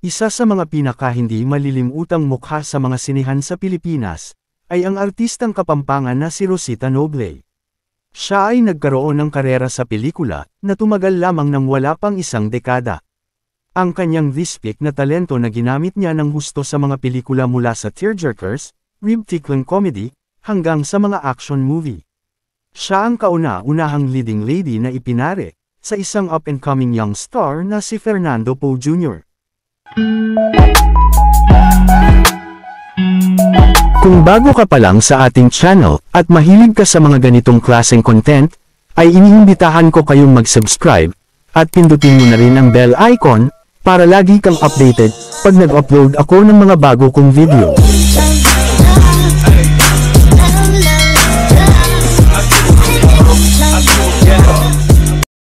Isa sa mga pinaka-hindi malilimutang mukha sa mga sinehan sa Pilipinas, ay ang artistang Kapampangan na si Rosita Noble. Siya ay nagkaroon ng karera sa pelikula, na tumagal lamang ng wala pang isang dekada. Ang kanyang this-peak na talento na ginamit niya ng husto sa mga pelikula mula sa tearjerkers, rib-tickling comedy, hanggang sa mga action movie. Siya ang kauna-unahang leading lady na ipinare, sa isang up-and-coming young star na si Fernando Poe Jr. Kung bago ka pa lang sa ating channel, at mahilig ka sa mga ganitong klaseng content, ay iniimbitahan ko kayong mag-subscribe, at pindutin mo na rin ang bell icon, para lagi kang updated, pag nag-upload ako ng mga bago kong video.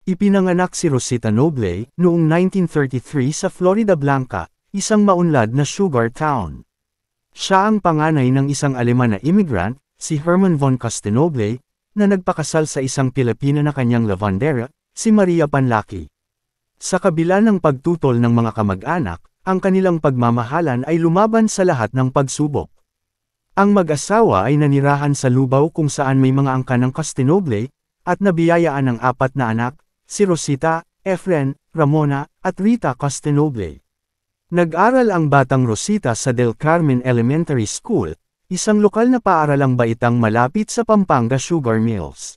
Ipinanganak si Rosita Noble, noong 1933 sa Florida Blanca, isang maunlad na sugar town. Siya ang panganay ng isang Aleman na immigrant, si Herman von Costanoble, na nagpakasal sa isang Pilipina na kanyang lavandera, si Maria Panlaki. Sa kabila ng pagtutol ng mga kamag-anak, ang kanilang pagmamahalan ay lumaban sa lahat ng pagsubok. Ang mag-asawa ay nanirahan sa Lubao kung saan may mga angka ng Costanoble, at nabiyayaan ng 4 na anak, si Rosita, Efren, Ramona, at Rita Costanoble. Nag-aral ang batang Rosita sa Del Carmen Elementary School, isang lokal na paaralang baitang malapit sa Pampanga Sugar Mills.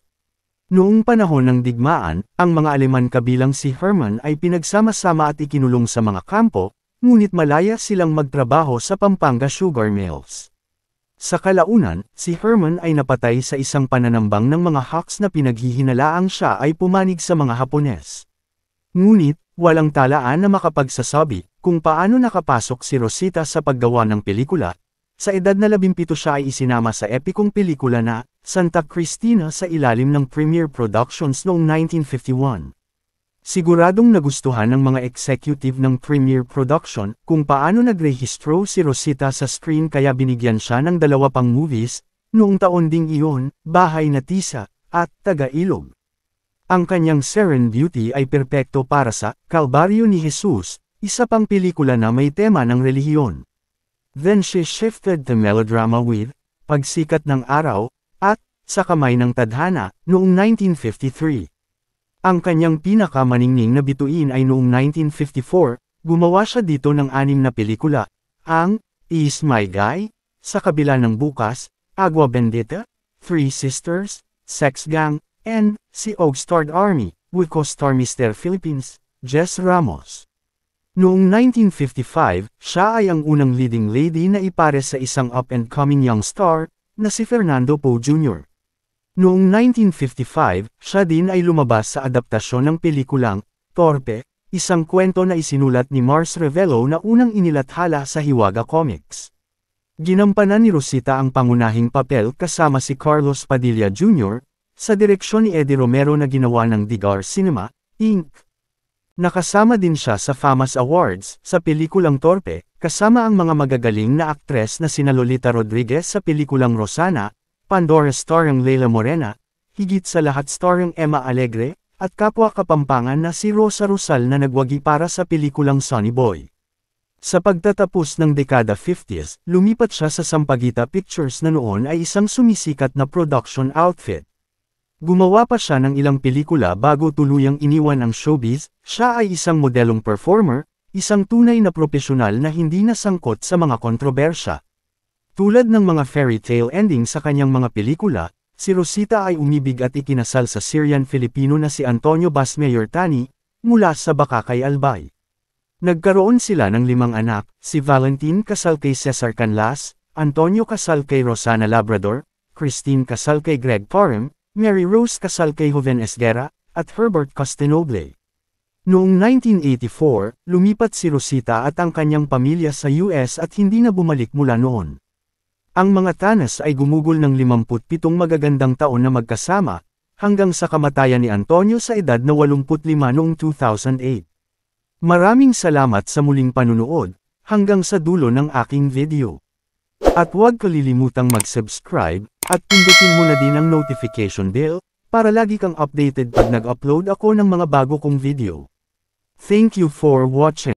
Noong panahon ng digmaan, ang mga Aleman kabilang si Herman ay pinagsama-sama at ikinulong sa mga kampo, ngunit malaya silang magtrabaho sa Pampanga Sugar Mills. Sa kalaunan, si Herman ay napatay sa isang pananambang ng mga Hawks na pinaghihinalaang siya ay pumanig sa mga Hapones. Ngunit, walang talaan na makapagsasabi kung paano nakapasok si Rosita sa paggawa ng pelikula. Sa edad na 17 siya ay isinama sa epikong pelikula na Santa Cristina sa ilalim ng Premier Productions noong 1951. Siguradong nagustuhan ng mga executive ng Premier Production kung paano nagrehistro si Rosita sa screen kaya binigyan siya ng 2 pang movies, noong taon ding iyon, Bahay na Tisa, at Taga-Ilog. Ang kanyang Serene Beauty ay perpekto para sa Kalbaryo ni Jesus, isa pang pelikula na may tema ng relihiyon. Then she shifted to melodrama with Pagsikat ng Araw, at Sa Kamay ng Tadhana, noong 1953. Ang kanyang pinakamaningning na bituin ay noong 1954, gumawa siya dito ng 6 na pelikula, ang Is My Guy, Sa Kabila ng Bukas, Agua Bendita, Three Sisters, Sex Gang, and Si Og-Starred Army, with co-star Mr. Philippines, Jess Ramos. Noong 1955, siya ay ang unang leading lady na ipare sa isang up-and-coming young star, na si Fernando Poe Jr. Noong 1955, siya din ay lumabas sa adaptasyon ng pelikulang Torpe, isang kwento na isinulat ni Mars Revelo na unang inilathala sa Hiwaga Comics. Ginampanan ni Rosita ang pangunahing papel kasama si Carlos Padilla Jr., sa direksyon ni Eddie Romero na ginawa ng Digar Cinema, Inc. Nakasama din siya sa FAMAS Awards, sa pelikulang Torpe, kasama ang mga magagaling na aktres na sina Lolita Rodriguez sa pelikulang Rosana, Pandora starring Leila Morena, higit sa lahat starring Emma Alegre, at kapwa Kapampangan na si Rosa Rosal na nagwagi para sa pelikulang Sonny Boy. Sa pagtatapos ng dekada 50s, lumipat siya sa Sampaguita Pictures na noon ay isang sumisikat na production outfit. Gumawa pa siya ng ilang pelikula bago tuluyang iniwan ang showbiz. Siya ay isang modelong performer, isang tunay na profesional na hindi nasangkot sa mga kontrobersya. Tulad ng mga fairy tale ending sa kanyang mga pelikula, si Rosita ay umibig at ikinasal sa Syrian-Filipino na si Antonio Basmayor Tani, mula sa Bakakay Albay. Nagkaroon sila ng 5 anak, si Valentin kasal kay Cesar Canlas, Antonio kasal kay Rosana Labrador, Christine kasal kay Greg Parham, Mary Rose kasal kay Joven Esguerra, at Herbert Costanoble. Noong 1984, lumipat si Rosita at ang kanyang pamilya sa US at hindi na bumalik mula noon. Ang mga Tanas ay gumugol ng 57 magagandang taon na magkasama, hanggang sa kamatayan ni Antonio sa edad na 85 noong 2008. Maraming salamat sa muling panunood, hanggang sa dulo ng aking video. At huwag kalilimutang mag-subscribe, at pindutin mo na din ang notification bell, para lagi kang updated pag nag-upload ako ng mga bago kong video. Thank you for watching.